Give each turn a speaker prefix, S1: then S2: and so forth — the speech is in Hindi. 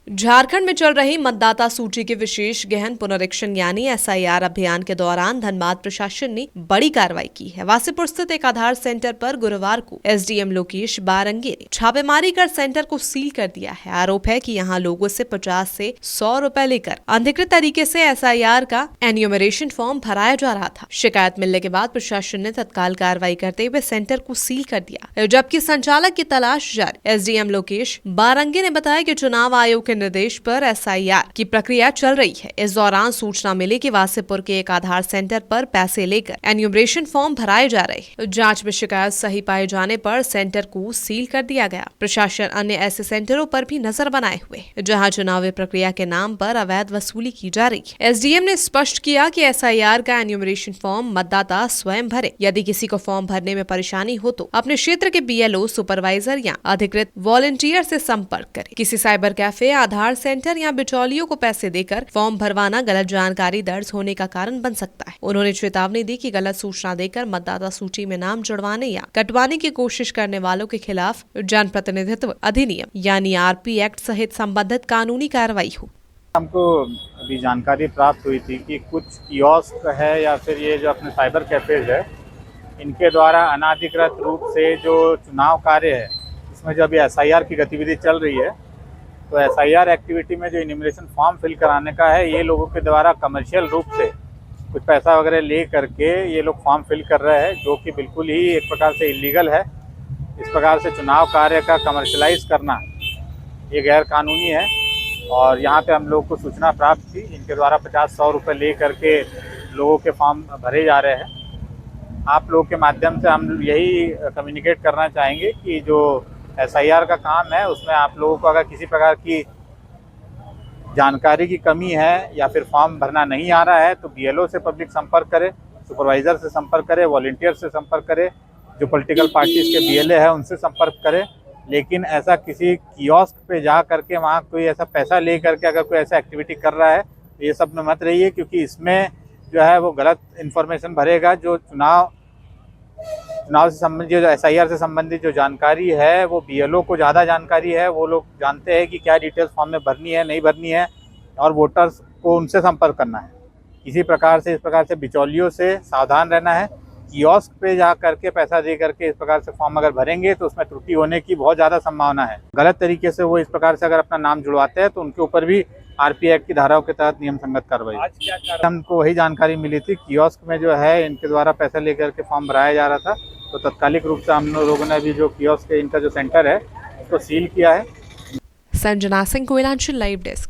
S1: झारखंड में चल रही मतदाता सूची के विशेष गहन पुनरीक्षण यानी एसआईआर अभियान के दौरान धनबाद प्रशासन ने बड़ी कार्रवाई की है। वासीपुर स्थित एक आधार सेंटर पर गुरुवार को एसडीएम लोकेश बारंगे ने छापेमारी कर सेंटर को सील कर दिया है। आरोप है कि यहां लोगों से 50 से 100 रुपए लेकर अनधिकृत तरीके से एसआईआर का एन्यूमरेशन फॉर्म भराया जा रहा था। शिकायत मिलने के बाद प्रशासन ने तत्काल कार्रवाई करते हुए सेंटर को सील कर दिया, जबकि संचालक की तलाश जारी। एसडीएम लोकेश बारंगे ने बताया कि चुनाव आयोग के निर्देश पर एसआईआर की प्रक्रिया चल रही है। इस दौरान सूचना मिली कि वासीपुर के एक आधार सेंटर पर पैसे लेकर एन्यूमरेशन फॉर्म भराए जा रहे हैं। जांच में शिकायत सही पाए जाने पर सेंटर को सील कर दिया गया। प्रशासन अन्य ऐसे सेंटरों पर भी नजर बनाए हुए जहां चुनावी प्रक्रिया के नाम पर अवैध वसूली की जा रही है। एसडीएम ने स्पष्ट किया कि एसआईआर का एन्यूमरेशन फॉर्म मतदाता स्वयं भरे। यदि किसी को फॉर्म भरने में परेशानी हो तो अपने क्षेत्र के बीएलओ, सुपरवाइजर या अधिकृत वॉलंटियर से संपर्क करें। किसी साइबर कैफे, आधार सेंटर या बिचौलियों को पैसे देकर फॉर्म भरवाना गलत जानकारी दर्ज होने का कारण बन सकता है। उन्होंने चेतावनी दी कि गलत सूचना देकर मतदाता सूची में नाम जुड़वाने या कटवाने की कोशिश करने वालों के खिलाफ जनप्रतिनिधित्व अधिनियम यानी आरपी एक्ट सहित संबंधित कानूनी कार्रवाई हो।
S2: हमको अभी जानकारी प्राप्त हुई थी कि कुछ कियोस्क है या फिर ये जो अपने साइबर कैफेज है, इनके द्वारा अनाधिकृत रूप से जो चुनाव कार्य है इसमें जो अभी एसआईआर की गतिविधि चल रही है, तो एसआईआर एक्टिविटी में जो इन्यूमरेशन फॉर्म फिल कराने का है, ये लोगों के द्वारा कमर्शियल रूप से कुछ पैसा वगैरह ले करके ये लोग फॉर्म फिल कर रहे हैं, जो कि बिल्कुल ही एक प्रकार से इलीगल है। इस प्रकार से चुनाव कार्य का कमर्शलाइज करना ये गैर कानूनी है। और यहाँ पे हम लोग को सूचना प्राप्त थी, इनके द्वारा 50-100 रुपये ले करके लोगों के फॉर्म भरे जा रहे हैं। आप लोग के माध्यम से हम यही कम्युनिकेट करना चाहेंगे कि जो एसआईआर का काम है उसमें आप लोगों को अगर किसी प्रकार की जानकारी की कमी है या फिर फॉर्म भरना नहीं आ रहा है तो बीएलओ से पब्लिक संपर्क करे, सुपरवाइज़र से संपर्क करे, वॉलंटियर से संपर्क करे, जो पॉलिटिकल पार्टीज़ के बीएलए है उनसे संपर्क करे। लेकिन ऐसा किसी कियोस्क पे जा करके वहाँ कोई ऐसा पैसा ले करके अगर कोई ऐसा एक्टिविटी कर रहा है तो ये सब में मत रहिए, क्योंकि इसमें जो है वो गलत इन्फॉर्मेशन भरेगा। जो चुनाव से संबंधित, जो एसआईआर से संबंधित जो जानकारी है वो बीएलओ को ज़्यादा जानकारी है। वो लोग जानते हैं कि क्या डिटेल्स फॉर्म में भरनी है, नहीं भरनी है, और वोटर्स को उनसे संपर्क करना है। इस प्रकार से बिचौलियों से सावधान रहना है। कियोस्क पे जा करके पैसा दे करके इस प्रकार से फॉर्म अगर भरेंगे तो उसमें त्रुटि होने की बहुत ज़्यादा संभावना है। गलत तरीके से वो इस प्रकार से अगर अपना नाम जुड़वाते हैं तो उनके ऊपर भी आरपी एक्ट की धाराओं के तहत नियम संगत कार्रवाई। हमको वही जानकारी मिली थी, कियोस्क में जो है इनके द्वारा पैसा लेकर के फॉर्म भराया जा रहा था, तो तत्कालिक रूप से हम लोगों ने भी जो कियोस्क इनका जो सेंटर है उसको सील किया है।
S1: Sanjana Singh, Koylanchal live desk.